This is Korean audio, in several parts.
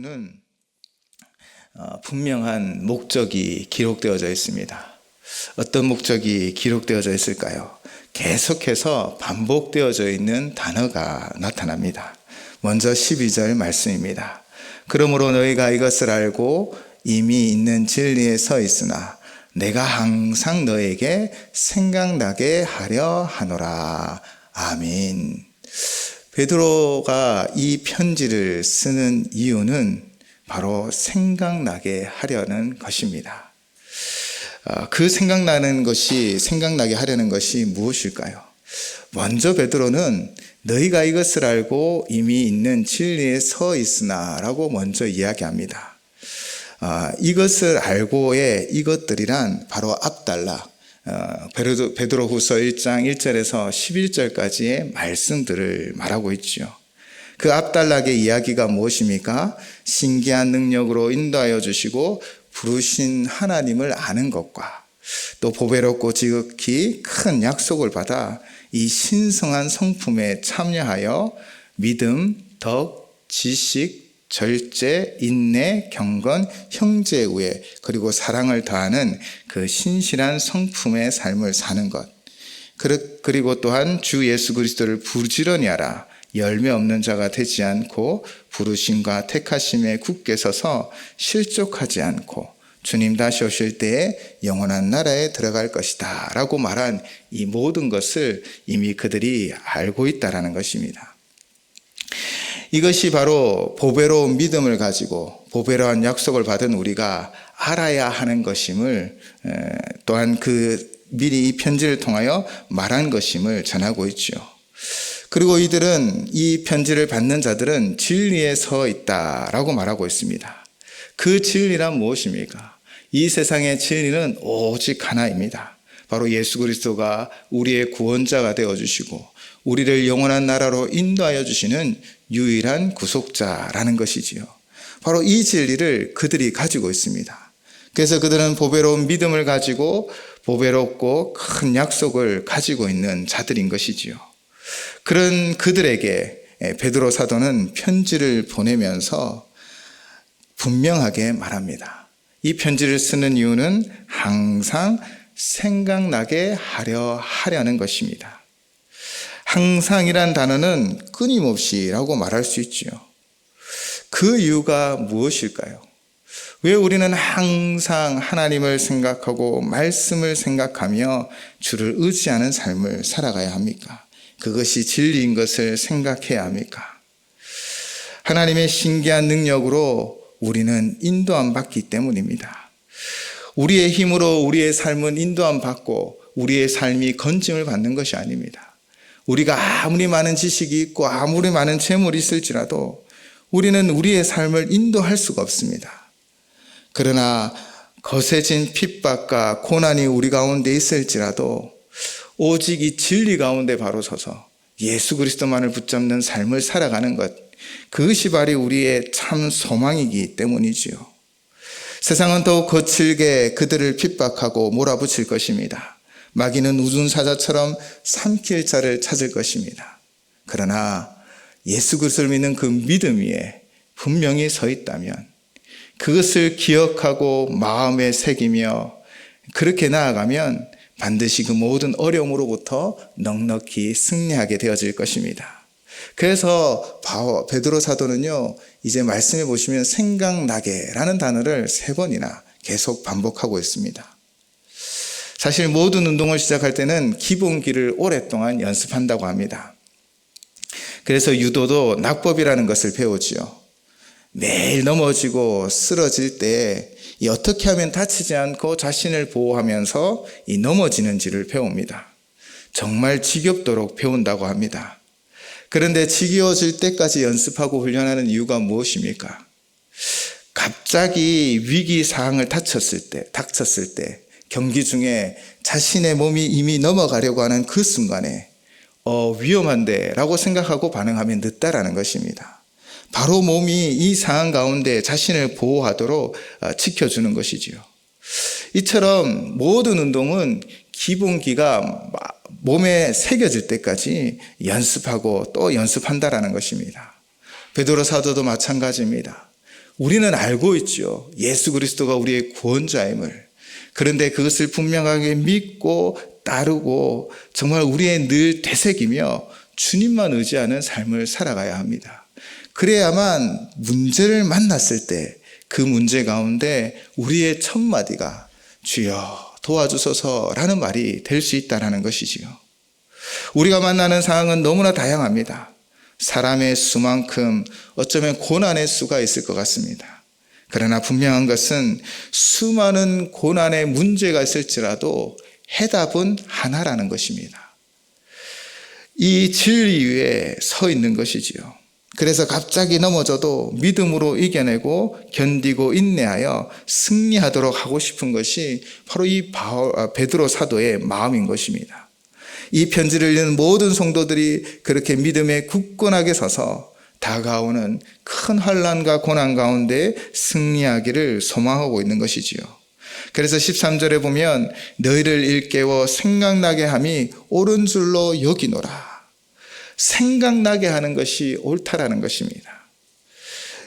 이유는 분명한 목적이 기록되어져 있습니다. 어떤 목적이 기록되어져 있을까요? 계속해서 반복되어져 있는 단어가 나타납니다. 먼저 12절 말씀입니다. 그러므로 너희가 이것을 알고 이미 있는 진리에 서 있으나 내가 항상 너에게 생각나게 하려 하노라. 아멘. 베드로가 이 편지를 쓰는 이유는 바로 생각나게 하려는 것입니다. 그 생각나게 하려는 것이 무엇일까요? 먼저 베드로는 너희가 이것을 알고 이미 있는 진리에 서 있으나 라고 먼저 이야기합니다. 이것을 알고의 이것들이란 바로 앞달라, 베드로후서 1장 1절에서 11절까지의 말씀들을 말하고 있죠. 그 앞단락의 이야기가 무엇입니까? 신기한 능력으로 인도하여 주시고 부르신 하나님을 아는 것과 또 보배롭고 지극히 큰 약속을 받아 이 신성한 성품에 참여하여 믿음, 덕, 지식, 절제, 인내, 경건, 형제 우애, 그리고 사랑을 더하는 그 신실한 성품의 삶을 사는 것. 그리고 또한 주 예수 그리스도를 부지런히 하라. 열매 없는 자가 되지 않고 부르심과 택하심에 굳게 서서 실족하지 않고 주님 다시 오실 때에 영원한 나라에 들어갈 것이다 라고 말한 이 모든 것을 이미 그들이 알고 있다라는 것입니다. 이것이 바로 보배로운 믿음을 가지고 보배로운 약속을 받은 우리가 알아야 하는 것임을, 또한 미리 이 편지를 통하여 말한 것임을 전하고 있죠. 그리고 이 편지를 받는 자들은 진리에 서 있다라고 말하고 있습니다. 그 진리란 무엇입니까? 이 세상의 진리는 오직 하나입니다. 바로 예수 그리스도가 우리의 구원자가 되어주시고 우리를 영원한 나라로 인도하여 주시는 유일한 구속자라는 것이지요. 바로 이 진리를 그들이 가지고 있습니다. 그래서 그들은 보배로운 믿음을 가지고 보배롭고 큰 약속을 가지고 있는 자들인 것이지요. 그런 그들에게 베드로 사도는 편지를 보내면서 분명하게 말합니다. 이 편지를 쓰는 이유는 항상 생각나게 하려는 것입니다. 항상이란 단어는 끊임없이라고 말할 수 있지요. 그 이유가 무엇일까요? 왜 우리는 항상 하나님을 생각하고 말씀을 생각하며 주를 의지하는 삶을 살아가야 합니까? 그것이 진리인 것을 생각해야 합니까? 하나님의 신기한 능력으로 우리는 인도함 받기 때문입니다. 우리의 힘으로 우리의 삶은 인도함 받고 우리의 삶이 건짐을 받는 것이 아닙니다. 우리가 아무리 많은 지식이 있고 아무리 많은 재물이 있을지라도 우리는 우리의 삶을 인도할 수가 없습니다. 그러나 거세진 핍박과 고난이 우리 가운데 있을지라도 오직 이 진리 가운데 바로 서서 예수 그리스도만을 붙잡는 삶을 살아가는 것, 그것이 바로 우리의 참 소망이기 때문이지요. 세상은 더욱 거칠게 그들을 핍박하고 몰아붙일 것입니다. 마귀는 우둔사자처럼 삼킬 자를 찾을 것입니다. 그러나 예수 그리스도를 믿는 그 믿음 위에 분명히 서 있다면 그것을 기억하고 마음에 새기며 그렇게 나아가면 반드시 그 모든 어려움으로부터 넉넉히 승리하게 되어질 것입니다. 그래서 베드로 사도는요, 이제 말씀해 보시면 생각나게 라는 단어를 3번이나 계속 반복하고 있습니다. 사실 모든 운동을 시작할 때는 기본기를 오랫동안 연습한다고 합니다. 그래서 유도도 낙법이라는 것을 배우지요. 매일 넘어지고 쓰러질 때 어떻게 하면 다치지 않고 자신을 보호하면서 이 넘어지는지를 배웁니다. 정말 지겹도록 배운다고 합니다. 그런데 지겨워질 때까지 연습하고 훈련하는 이유가 무엇입니까? 갑자기 위기 사항을 닥쳤을 때 경기 중에 자신의 몸이 이미 넘어가려고 하는 그 순간에 위험한데 라고 생각하고 반응하면 늦다라는 것입니다. 바로 몸이 이 상황 가운데 자신을 보호하도록 지켜주는 것이지요. 이처럼 모든 운동은 기본기가 몸에 새겨질 때까지 연습하고 또 연습한다라는 것입니다. 베드로 사도도 마찬가지입니다. 우리는 알고 있죠. 예수 그리스도가 우리의 구원자임을. 그런데 그것을 분명하게 믿고 따르고 정말 우리의 늘 되새기며 주님만 의지하는 삶을 살아가야 합니다. 그래야만 문제를 만났을 때 그 문제 가운데 우리의 첫 마디가 주여 도와주소서라는 말이 될 수 있다는 것이지요. 우리가 만나는 상황은 너무나 다양합니다. 사람의 수만큼 어쩌면 고난의 수가 있을 것 같습니다. 그러나 분명한 것은 수많은 고난의 문제가 있을지라도 해답은 하나라는 것입니다. 이 진리 위에 서 있는 것이지요. 그래서 갑자기 넘어져도 믿음으로 이겨내고 견디고 인내하여 승리하도록 하고 싶은 것이 바로 이 베드로 사도의 마음인 것입니다. 이 편지를 읽는 모든 성도들이 그렇게 믿음에 굳건하게 서서 다가오는 큰 환난과 고난 가운데 승리하기를 소망하고 있는 것이지요. 그래서 13절에 보면 너희를 일깨워 생각나게 함이 옳은 줄로 여기노라. 생각나게 하는 것이 옳다라는 것입니다.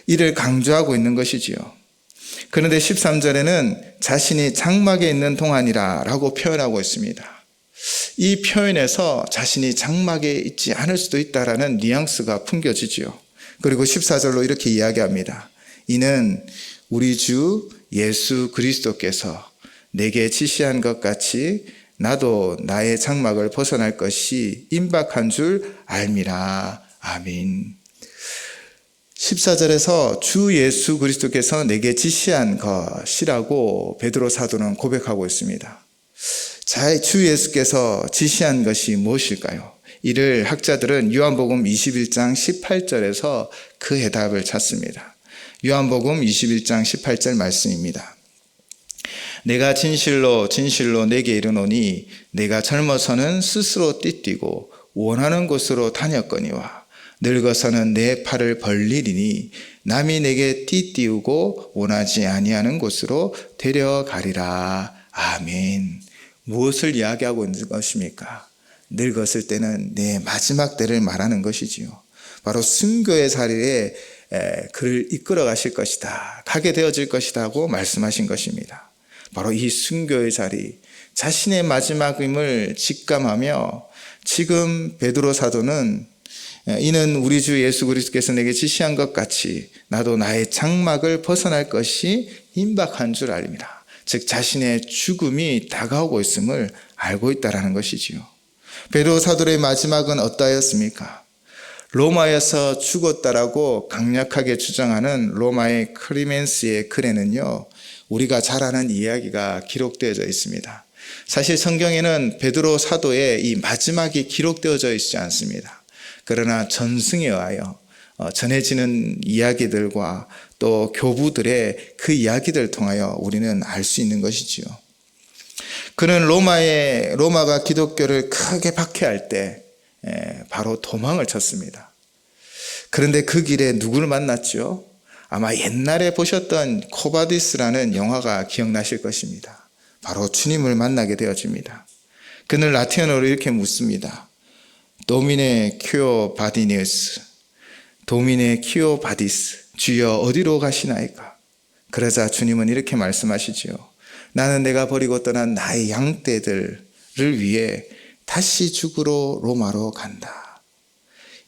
이를 강조하고 있는 것이지요. 그런데 13절에는 자신이 장막에 있는 동안이라 라고 표현하고 있습니다. 이 표현에서 자신이 장막에 있지 않을 수도 있다라는 뉘앙스가 풍겨지지요. 그리고 14절로 이렇게 이야기합니다. 이는 우리 주 예수 그리스도께서 내게 지시한 것 같이 나도 나의 장막을 벗어날 것이 임박한 줄 알미라. 아멘. 14절에서 주 예수 그리스도께서 내게 지시한 것이라고 베드로 사도는 고백하고 있습니다. 주 예수께서 지시한 것이 무엇일까요? 이를 학자들은 요한복음 21장 18절에서 그 해답을 찾습니다. 요한복음 21장 18절 말씀입니다. 내가 진실로 진실로 내게 이르노니 내가 젊어서는 스스로 띠뛰고 원하는 곳으로 다녔거니와 늙어서는 내 팔을 벌리리니 남이 내게 띠띠우고 원하지 아니하는 곳으로 데려가리라. 아멘. 무엇을 이야기하고 있는 것입니까? 늙었을 때는 내 마지막 때를 말하는 것이지요. 바로 순교의 자리에 그를 이끌어 가실 것이다. 가게 되어질 것이라고 말씀하신 것입니다. 바로 이 순교의 자리, 자신의 마지막임을 직감하며 지금 베드로 사도는 이는 우리 주 예수 그리스도께서 내게 지시한 것 같이 나도 나의 장막을 벗어날 것이 임박한 줄 알립니다. 즉 자신의 죽음이 다가오고 있음을 알고 있다는 것이지요. 베드로 사도의 마지막은 어떠하였습니까? 로마에서 죽었다라고 강력하게 주장하는 로마의 클리멘스의 글에는요, 우리가 잘 아는 이야기가 기록되어져 있습니다. 사실 성경에는 베드로 사도의 이 마지막이 기록되어져 있지 않습니다. 그러나 전승에 의하여 전해지는 이야기들과 또 교부들의 그 이야기들을 통하여 우리는 알 수 있는 것이지요. 그는 로마가 기독교를 크게 박해할 때 바로 도망을 쳤습니다. 그런데 그 길에 누구를 만났죠? 아마 옛날에 보셨던 코바디스라는 영화가 기억나실 것입니다. 바로 주님을 만나게 되어집니다. 그는 라틴어로 이렇게 묻습니다. 도미네 큐어 바디니스, 도미네 큐어 바디스, 주여 어디로 가시나이까? 그러자 주님은 이렇게 말씀하시지요. 나는 내가 버리고 떠난 나의 양떼들을 위해 다시 죽으러 로마로 간다.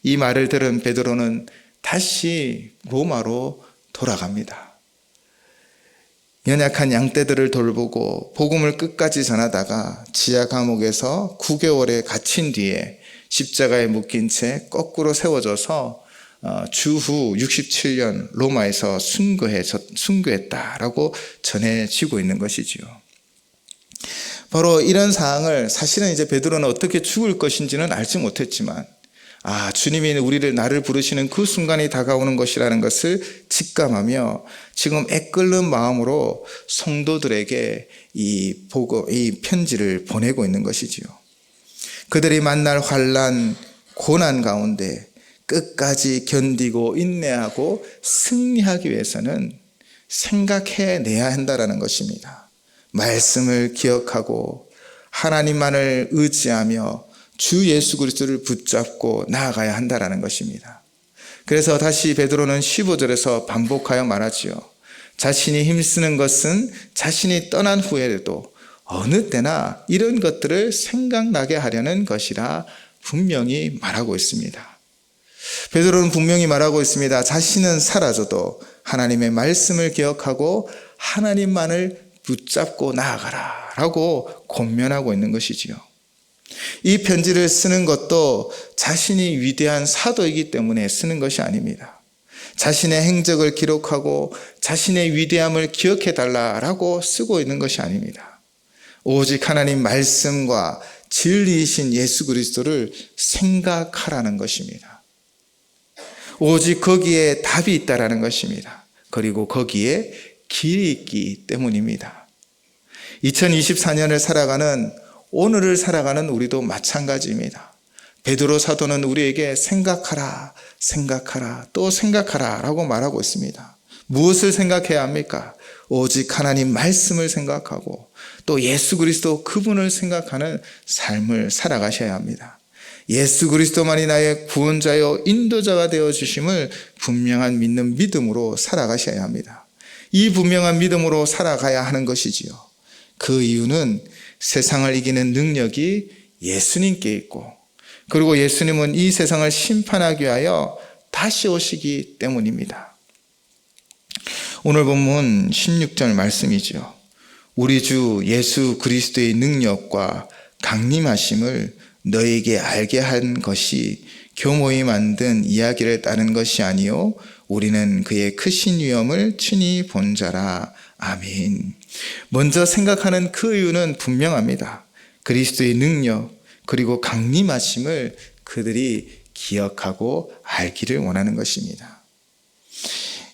이 말을 들은 베드로는 다시 로마로 돌아갑니다. 연약한 양떼들을 돌보고 복음을 끝까지 전하다가 지하 감옥에서 9개월에 갇힌 뒤에 십자가에 묶인 채 거꾸로 세워져서 주후 67년 로마에서 순교했다라고 전해지고 있는 것이지요. 바로 이런 상황을 사실은 이제 베드로는 어떻게 죽을 것인지는 알지 못했지만 주님이 나를 부르시는 그 순간이 다가오는 것이라는 것을 직감하며 지금 애끓는 마음으로 성도들에게 이 편지를 보내고 있는 것이지요. 그들이 만날 환난, 고난 가운데 끝까지 견디고 인내하고 승리하기 위해서는 생각해내야 한다는 것입니다. 말씀을 기억하고 하나님만을 의지하며 주 예수 그리스도를 붙잡고 나아가야 한다는 것입니다. 그래서 다시 베드로는 15절에서 반복하여 말하지요. 자신이 힘쓰는 것은 자신이 떠난 후에도 어느 때나 이런 것들을 생각나게 하려는 것이라 분명히 말하고 있습니다. 베드로는 분명히 말하고 있습니다. 자신은 사라져도 하나님의 말씀을 기억하고 하나님만을 붙잡고 나아가라 라고 권면하고 있는 것이지요. 이 편지를 쓰는 것도 자신이 위대한 사도이기 때문에 쓰는 것이 아닙니다. 자신의 행적을 기록하고 자신의 위대함을 기억해 달라라고 쓰고 있는 것이 아닙니다. 오직 하나님 말씀과 진리이신 예수 그리스도를 생각하라는 것입니다. 오직 거기에 답이 있다라는 것입니다. 그리고 거기에 길이 있기 때문입니다. 2024년을 살아가는 오늘을 살아가는 우리도 마찬가지입니다. 베드로 사도는 우리에게 생각하라, 생각하라, 또 생각하라 라고 말하고 있습니다. 무엇을 생각해야 합니까? 오직 하나님 말씀을 생각하고 또 예수 그리스도 그분을 생각하는 삶을 살아가셔야 합니다. 예수 그리스도만이 나의 구원자요 인도자가 되어주심을 분명한 믿는 믿음으로 살아가셔야 합니다. 이 분명한 믿음으로 살아가야 하는 것이지요. 그 이유는 세상을 이기는 능력이 예수님께 있고 그리고 예수님은 이 세상을 심판하기 위하여 다시 오시기 때문입니다. 오늘 본문 16절 말씀이죠. 우리 주 예수 그리스도의 능력과 강림하심을 너에게 알게 한 것이 교모이 만든 이야기를 따른 것이 아니요 우리는 그의 크신 위엄을 친히 본 자라. 아멘. 먼저 생각하는 그 이유는 분명합니다. 그리스도의 능력 그리고 강림하심을 그들이 기억하고 알기를 원하는 것입니다.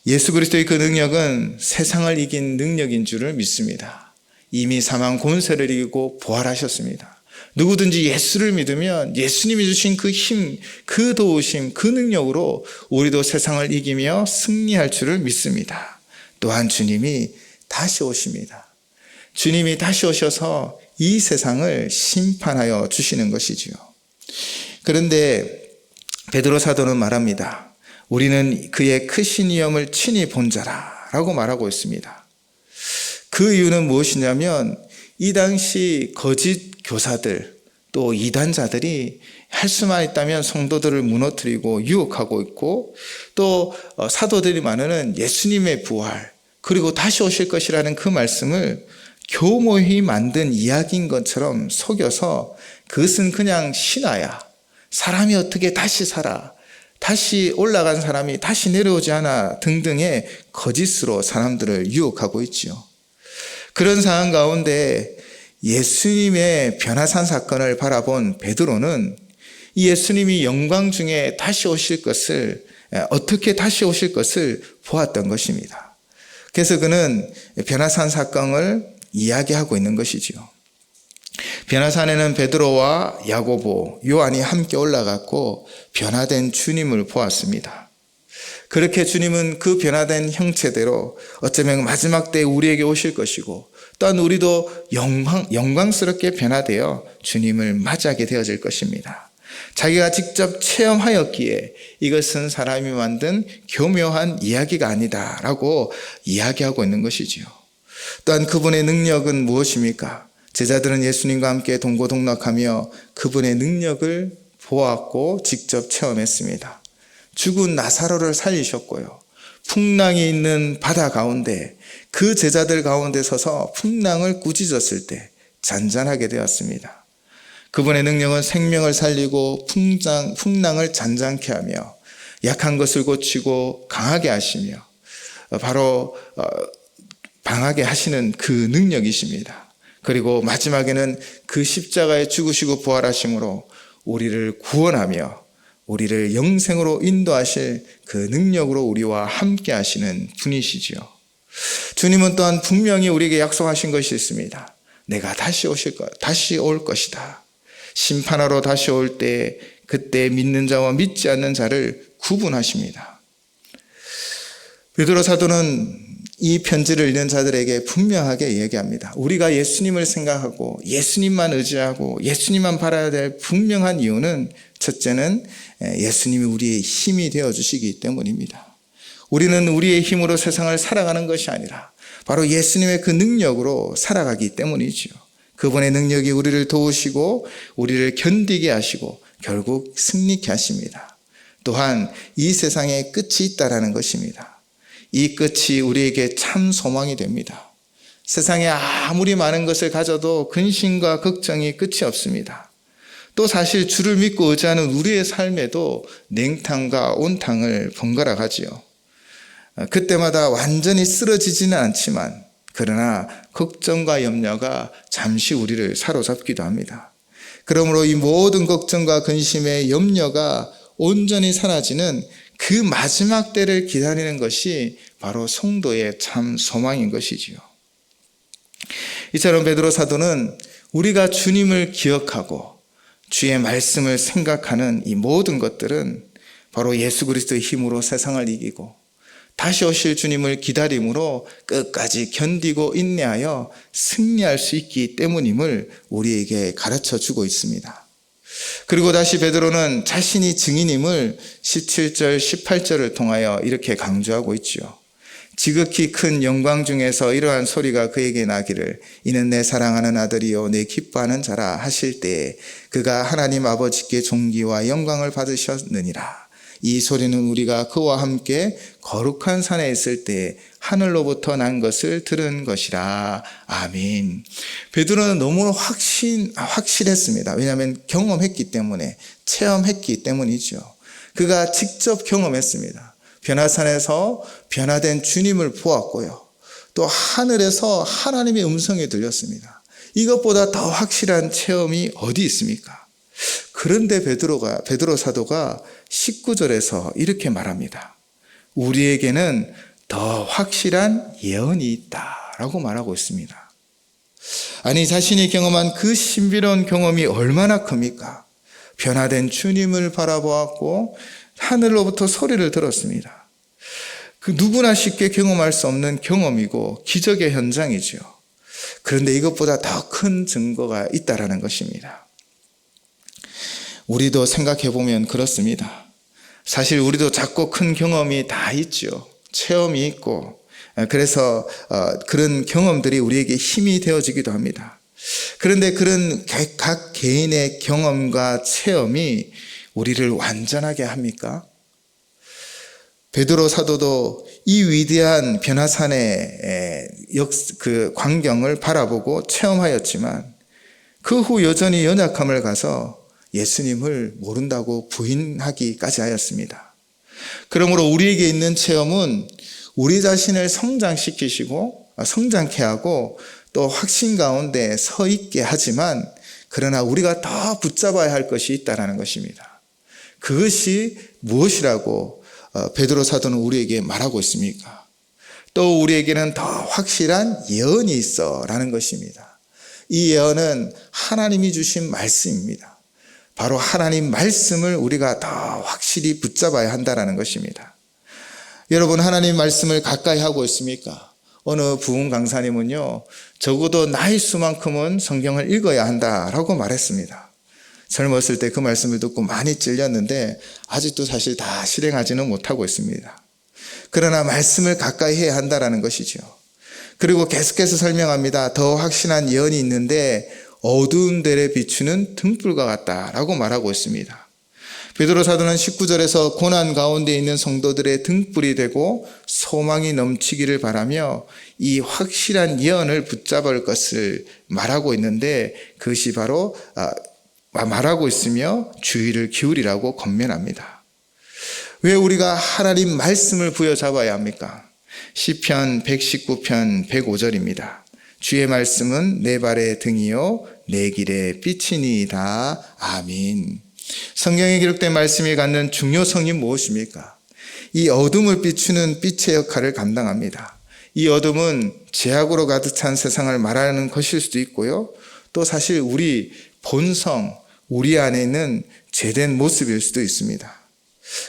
예수 그리스도의 그 능력은 세상을 이긴 능력인 줄을 믿습니다. 이미 사망 권세를 이기고 부활하셨습니다. 누구든지 예수를 믿으면 예수님이 주신 그 힘, 그 도우심, 그 능력으로 우리도 세상을 이기며 승리할 줄을 믿습니다. 또한 주님이 다시 오십니다. 주님이 다시 오셔서 이 세상을 심판하여 주시는 것이지요. 그런데 베드로 사도는 말합니다. 우리는 그의 크신 위엄을 친히 본 자라라고 말하고 있습니다. 그 이유는 무엇이냐면 이 당시 거짓 교사들 또 이단자들이 할 수만 있다면 성도들을 무너뜨리고 유혹하고 있고 또 사도들이 말하는 예수님의 부활 그리고 다시 오실 것이라는 그 말씀을 교모히 만든 이야기인 것처럼 속여서 그것은 그냥 신화야. 사람이 어떻게 다시 살아. 다시 올라간 사람이 다시 내려오지 않아 등등의 거짓으로 사람들을 유혹하고 있지요. 그런 상황 가운데 예수님의 변화산 사건을 바라본 베드로는 이 예수님이 영광 중에 다시 오실 것을 어떻게 다시 오실 것을 보았던 것입니다. 그래서 그는 변화산 사건을 이야기하고 있는 것이지요. 변화산에는 베드로와 야고보, 요한이 함께 올라갔고 변화된 주님을 보았습니다. 그렇게 주님은 그 변화된 형체대로 어쩌면 마지막 때에 우리에게 오실 것이고 또한 우리도 영광스럽게 변화되어 주님을 맞이하게 되어질 것입니다. 자기가 직접 체험하였기에 이것은 사람이 만든 교묘한 이야기가 아니다라고 이야기하고 있는 것이지요. 또한 그분의 능력은 무엇입니까? 제자들은 예수님과 함께 동고동락하며 그분의 능력을 보았고 직접 체험했습니다. 죽은 나사로를 살리셨고요. 풍랑이 있는 바다 가운데 그 제자들 가운데 서서 풍랑을 꾸짖었을 때 잔잔하게 되었습니다. 그분의 능력은 생명을 살리고 풍랑을 잔잔케 하며 약한 것을 고치고 강하게 하시며 바로 방하게 하시는 그 능력이십니다. 그리고 마지막에는 그 십자가에 죽으시고 부활하심으로 우리를 구원하며 우리를 영생으로 인도하실 그 능력으로 우리와 함께 하시는 분이시지요. 주님은 또한 분명히 우리에게 약속하신 것이 있습니다. 내가 다시 올 것이다. 심판하러 다시 올 때 그때 믿는 자와 믿지 않는 자를 구분하십니다. 베드로 사도는 이 편지를 읽는 자들에게 분명하게 얘기합니다. 우리가 예수님을 생각하고 예수님만 의지하고 예수님만 바라야 될 분명한 이유는 첫째는 예수님이 우리의 힘이 되어주시기 때문입니다. 우리는 우리의 힘으로 세상을 살아가는 것이 아니라 바로 예수님의 그 능력으로 살아가기 때문이지요. 그분의 능력이 우리를 도우시고 우리를 견디게 하시고 결국 승리케 하십니다. 또한 이 세상에 끝이 있다라는 것입니다. 이 끝이 우리에게 참 소망이 됩니다. 세상에 아무리 많은 것을 가져도 근심과 걱정이 끝이 없습니다. 또 사실 주를 믿고 의지하는 우리의 삶에도 냉탕과 온탕을 번갈아 가지요. 그때마다 완전히 쓰러지지는 않지만 그러나 걱정과 염려가 잠시 우리를 사로잡기도 합니다. 그러므로 이 모든 걱정과 근심의 염려가 온전히 사라지는 그 마지막 때를 기다리는 것이 바로 성도의 참 소망인 것이지요. 이처럼 베드로 사도는 우리가 주님을 기억하고 주의 말씀을 생각하는 이 모든 것들은 바로 예수 그리스도의 힘으로 세상을 이기고 다시 오실 주님을 기다림으로 끝까지 견디고 인내하여 승리할 수 있기 때문임을 우리에게 가르쳐 주고 있습니다. 그리고 다시 베드로는 자신이 증인임을 17절, 18절을 통하여 이렇게 강조하고 있지요. 지극히 큰 영광 중에서 이러한 소리가 그에게 나기를 이는 내 사랑하는 아들이요 내 기뻐하는 자라 하실 때에 그가 하나님 아버지께 존귀와 영광을 받으셨느니라. 이 소리는 우리가 그와 함께 거룩한 산에 있을 때 하늘로부터 난 것을 들은 것이라. 아멘. 베드로는 너무 확실했습니다. 왜냐하면 경험했기 때문에, 체험했기 때문이죠. 그가 직접 경험했습니다. 변화산에서 변화된 주님을 보았고요. 또 하늘에서 하나님의 음성이 들렸습니다. 이것보다 더 확실한 체험이 어디 있습니까? 그런데 베드로 사도가 19절에서 이렇게 말합니다. 우리에게는 더 확실한 예언이 있다라고 말하고 있습니다. 아니, 자신이 경험한 그 신비로운 경험이 얼마나 큽니까? 변화된 주님을 바라보았고 하늘로부터 소리를 들었습니다. 그 누구나 쉽게 경험할 수 없는 경험이고 기적의 현장이죠. 그런데 이것보다 더 큰 증거가 있다라는 것입니다. 우리도 생각해 보면 그렇습니다. 사실 우리도 작고 큰 경험이 다 있죠. 체험이 있고 그래서 그런 경험들이 우리에게 힘이 되어지기도 합니다. 그런데 그런 각 개인의 경험과 체험이 우리를 완전하게 합니까? 베드로 사도도 이 위대한 변화산의 그 광경을 바라보고 체험하였지만 그 후 여전히 연약함을 가서 예수님을 모른다고 부인하기까지 하였습니다. 그러므로 우리에게 있는 체험은 우리 자신을 성장케 하고 또 확신 가운데 서 있게 하지만 그러나 우리가 더 붙잡아야 할 것이 있다는 것입니다. 그것이 무엇이라고 베드로 사도는 우리에게 말하고 있습니까? 또 우리에게는 더 확실한 예언이 있어 라는 것입니다. 이 예언은 하나님이 주신 말씀입니다. 바로 하나님 말씀을 우리가 더 확실히 붙잡아야 한다는 것입니다. 여러분, 하나님 말씀을 가까이 하고 있습니까? 어느 부흥 강사님은요, 적어도 나이 수만큼은 성경을 읽어야 한다라고 말했습니다. 젊었을 때 그 말씀을 듣고 많이 찔렸는데 아직도 사실 다 실행하지는 못하고 있습니다. 그러나 말씀을 가까이 해야 한다는 것이죠. 그리고 계속해서 설명합니다. 더 확신한 예언이 있는데 어두운 데에 비추는 등불과 같다라고 말하고 있습니다. 베드로 사도는 19절에서 고난 가운데 있는 성도들의 등불이 되고 소망이 넘치기를 바라며 이 확실한 예언을 붙잡을 것을 말하고 있는데 그것이 바로 말하고 있으며 주의를 기울이라고 권면합니다. 왜 우리가 하나님 말씀을 부여잡아야 합니까? 시편 119편 105절입니다. 주의 말씀은 내 발의 등이요 내 길의 빛이니이다. 아멘. 성경에 기록된 말씀이 갖는 중요성이 무엇입니까? 이 어둠을 비추는 빛의 역할을 감당합니다. 이 어둠은 죄악으로 가득 찬 세상을 말하는 것일 수도 있고요. 또 사실 우리 본성, 우리 안에 있는 죄된 모습일 수도 있습니다.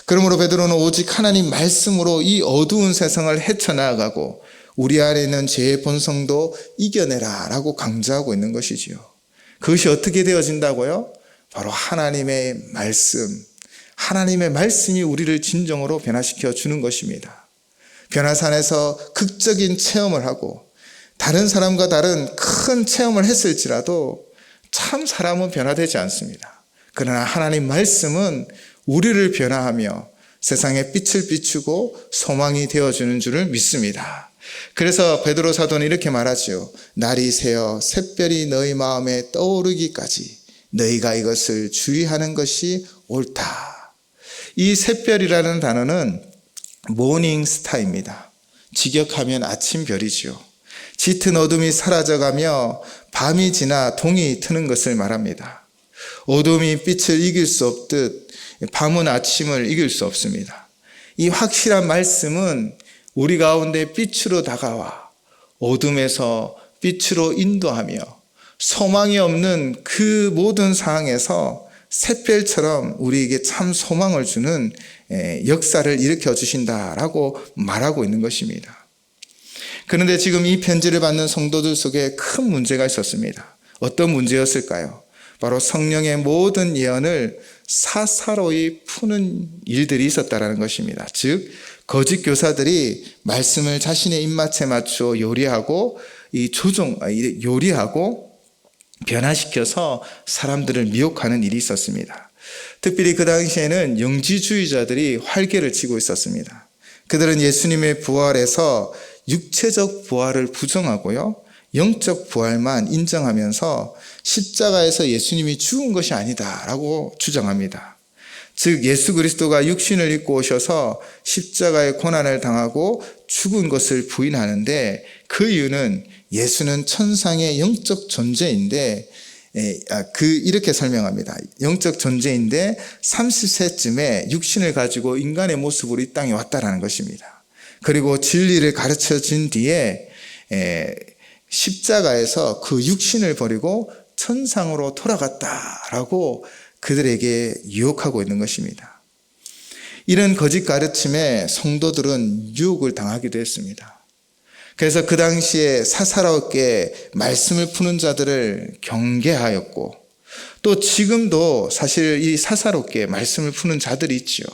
그러므로 베드로는 오직 하나님 말씀으로 이 어두운 세상을 헤쳐나가고 우리 안에 있는 죄의 본성도 이겨내라 라고 강조하고 있는 것이지요. 그것이 어떻게 되어진다고요? 바로 하나님의 말씀이 우리를 진정으로 변화시켜 주는 것입니다. 변화산에서 극적인 체험을 하고 다른 사람과 다른 큰 체험을 했을지라도 참 사람은 변화되지 않습니다. 그러나 하나님 말씀은 우리를 변화하며 세상에 빛을 비추고 소망이 되어주는 줄을 믿습니다. 그래서 베드로 사도는 이렇게 말하죠. 날이 새어 샛별이 너희 마음에 떠오르기까지 너희가 이것을 주의하는 것이 옳다. 이 샛별이라는 단어는 모닝스타입니다. 직역하면 아침별이지요. 짙은 어둠이 사라져가며 밤이 지나 동이 트는 것을 말합니다. 어둠이 빛을 이길 수 없듯 밤은 아침을 이길 수 없습니다. 이 확실한 말씀은 우리 가운데 빛으로 다가와 어둠에서 빛으로 인도하며 소망이 없는 그 모든 상황에서 샛별처럼 우리에게 참 소망을 주는 역사를 일으켜 주신다라고 말하고 있는 것입니다. 그런데 지금 이 편지를 받는 성도들 속에 큰 문제가 있었습니다. 어떤 문제였을까요? 바로 성령의 모든 예언을 사사로이 푸는 일들이 있었다는 것입니다. 즉 거짓 교사들이 말씀을 자신의 입맛에 맞춰 요리하고 변화시켜서 사람들을 미혹하는 일이 있었습니다. 특별히 그 당시에는 영지주의자들이 활개를 치고 있었습니다. 그들은 예수님의 부활에서 육체적 부활을 부정하고요, 영적 부활만 인정하면서 십자가에서 예수님이 죽은 것이 아니다라고 주장합니다. 즉 예수 그리스도가 육신을 입고 오셔서 십자가의 고난을 당하고 죽은 것을 부인하는데, 그 이유는 예수는 천상의 영적 존재인데 이렇게 설명합니다. 영적 존재인데 30세쯤에 육신을 가지고 인간의 모습으로 이 땅에 왔다라는 것입니다. 그리고 진리를 가르쳐 준 뒤에 십자가에서 그 육신을 버리고 천상으로 돌아갔다라고 그들에게 유혹하고 있는 것입니다. 이런 거짓 가르침에 성도들은 유혹을 당하기도 했습니다. 그래서 그 당시에 사사롭게 말씀을 푸는 자들을 경계하였고, 또 지금도 사실 이 사사롭게 말씀을 푸는 자들이 있지요.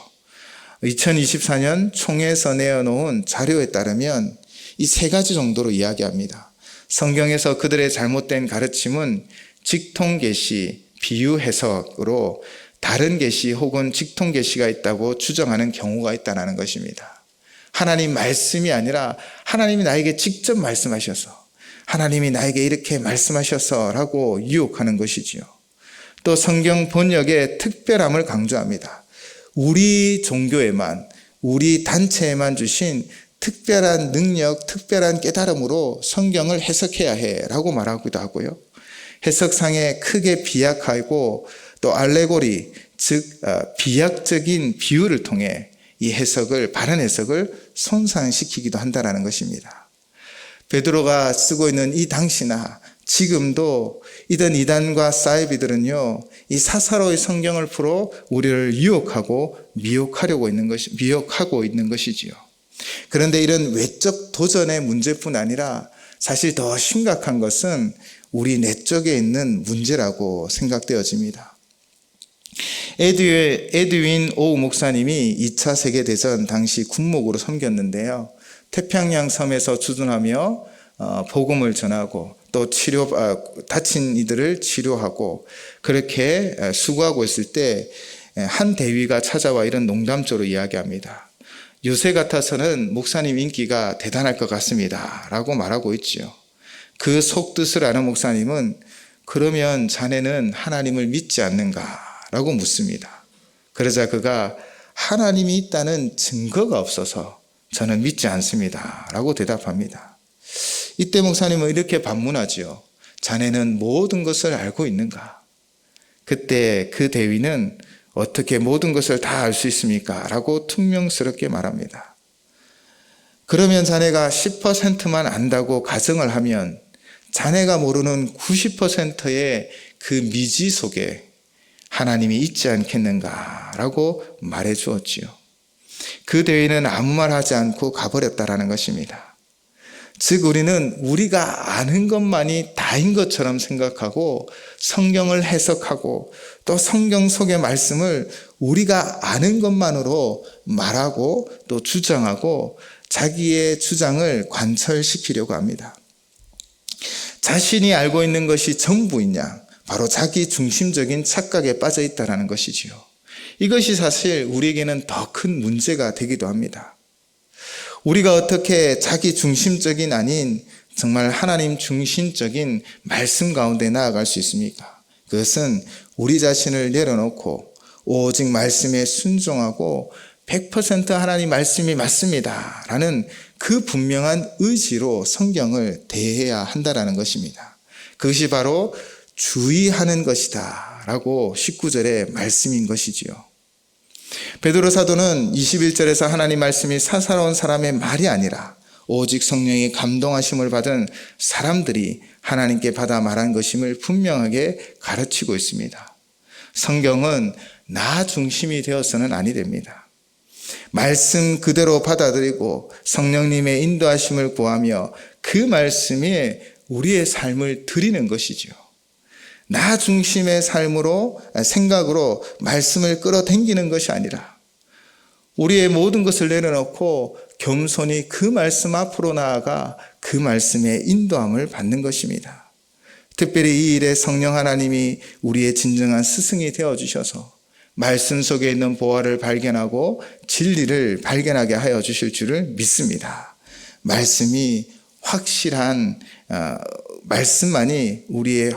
2024년 총회에서 내어놓은 자료에 따르면 이 세 가지 정도로 이야기합니다. 성경에서 그들의 잘못된 가르침은 직통 계시, 비유 해석으로 다른 계시 혹은 직통 계시가 있다고 주장하는 경우가 있다는 것입니다. 하나님 말씀이 아니라 하나님이 나에게 직접 말씀하셔서, 하나님이 나에게 이렇게 말씀하셔서 라고 유혹하는 것이지요. 또 성경 번역의 특별함을 강조합니다. 우리 종교에만, 우리 단체에만 주신 특별한 능력, 특별한 깨달음으로 성경을 해석해야 해라고 말하기도 하고요. 해석상에 크게 비약하고 또 알레고리, 즉 비약적인 비유를 통해 이 해석을, 바른 해석을 손상시키기도 한다는 것입니다. 베드로가 쓰고 있는 이 당시나 지금도 이런 이단과 사이비들은요, 이 사사로이 성경을 풀어 우리를 유혹하고 미혹하고 있는 것이지요. 그런데 이런 외적 도전의 문제뿐 아니라 사실 더 심각한 것은 우리 내적에 있는 문제라고 생각되어집니다. 에드윈 오우 목사님이 2차 세계대전 당시 군목으로 섬겼는데요. 태평양 섬에서 주둔하며 복음을 전하고 또 다친 이들을 치료하고 그렇게 수고하고 있을 때 한 대위가 찾아와 이런 농담조로 이야기합니다. 요새 같아서는 목사님 인기가 대단할 것 같습니다 라고 말하고 있지요. 그 속뜻을 아는 목사님은 그러면 자네는 하나님을 믿지 않는가? 라고 묻습니다. 그러자 그가 하나님이 있다는 증거가 없어서 저는 믿지 않습니다 라고 대답합니다. 이때 목사님은 이렇게 반문하지요. 자네는 모든 것을 알고 있는가? 그때 그 대위는 어떻게 모든 것을 다 알 수 있습니까? 라고 퉁명스럽게 말합니다. 그러면 자네가 10%만 안다고 가정을 하면 자네가 모르는 90%의 그 미지 속에 하나님이 있지 않겠는가? 라고 말해 주었지요. 그 대위는 아무 말 하지 않고 가버렸다라는 것입니다. 즉 우리는 우리가 아는 것만이 다인 것처럼 생각하고 성경을 해석하고 또 성경 속의 말씀을 우리가 아는 것만으로 말하고 또 주장하고 자기의 주장을 관철시키려고 합니다. 자신이 알고 있는 것이 전부인 양, 바로 자기 중심적인 착각에 빠져 있다는 것이지요. 이것이 사실 우리에게는 더 큰 문제가 되기도 합니다. 우리가 어떻게 자기 중심적인 아닌 정말 하나님 중심적인 말씀 가운데 나아갈 수 있습니까? 그것은 우리 자신을 내려놓고 오직 말씀에 순종하고 100% 하나님 말씀이 맞습니다 라는 그 분명한 의지로 성경을 대해야 한다는 것입니다. 그것이 바로 주의하는 것이다 라고 19절의 말씀인 것이지요. 베드로 사도는 21절에서 하나님 말씀이 사사로운 사람의 말이 아니라 오직 성령의 감동하심을 받은 사람들이 하나님께 받아 말한 것임을 분명하게 가르치고 있습니다. 성경은 나 중심이 되어서는 아니 됩니다. 말씀 그대로 받아들이고 성령님의 인도하심을 구하며 그 말씀에 우리의 삶을 드리는 것이죠. 나 중심의 삶으로, 생각으로 말씀을 끌어당기는 것이 아니라 우리의 모든 것을 내려놓고 겸손히 그 말씀 앞으로 나아가 그 말씀의 인도함을 받는 것입니다. 특별히 이 일에 성령 하나님이 우리의 진정한 스승이 되어주셔서 말씀 속에 있는 보화를 발견하고 진리를 발견하게 하여 주실 줄을 믿습니다. 말씀이 확실한 말씀만이 우리를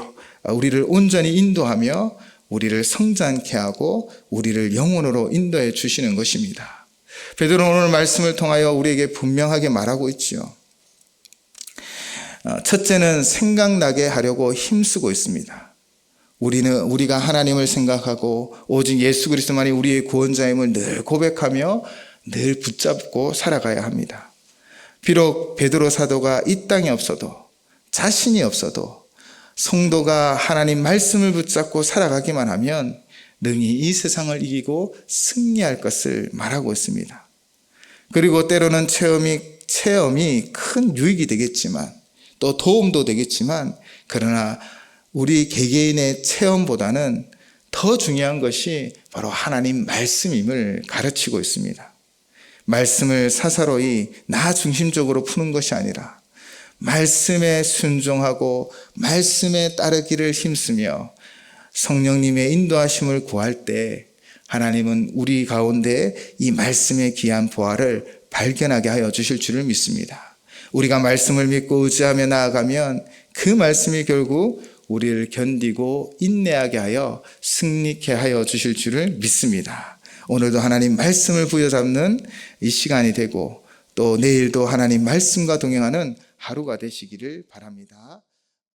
온전히 인도하며 우리를 성장케 하고 우리를 영혼으로 인도해 주시는 것입니다. 베드로는 오늘 말씀을 통하여 우리에게 분명하게 말하고 있지요. 첫째는 생각나게 하려고 힘쓰고 있습니다. 우리가 하나님을 생각하고 오직 예수 그리스도만이 우리의 구원자임을 늘 고백하며 늘 붙잡고 살아가야 합니다. 비록 베드로 사도가 이 땅에 없어도, 자신이 없어도 성도가 하나님 말씀을 붙잡고 살아가기만 하면 능히 이 세상을 이기고 승리할 것을 말하고 있습니다. 그리고 때로는 체험이 큰 유익이 되겠지만 또 도움도 되겠지만 그러나 우리 개개인의 체험보다는 더 중요한 것이 바로 하나님 말씀임을 가르치고 있습니다. 말씀을 사사로이 나 중심적으로 푸는 것이 아니라 말씀에 순종하고 말씀에 따르기를 힘쓰며 성령님의 인도하심을 구할 때 하나님은 우리 가운데 이 말씀의 귀한 보화를 발견하게 하여 주실 줄을 믿습니다. 우리가 말씀을 믿고 의지하며 나아가면 그 말씀이 결국 우리를 견디고 인내하게 하여 승리케 하여 주실 줄을 믿습니다. 오늘도 하나님 말씀을 부여잡는 이 시간이 되고 또 내일도 하나님 말씀과 동행하는 하루가 되시기를 바랍니다.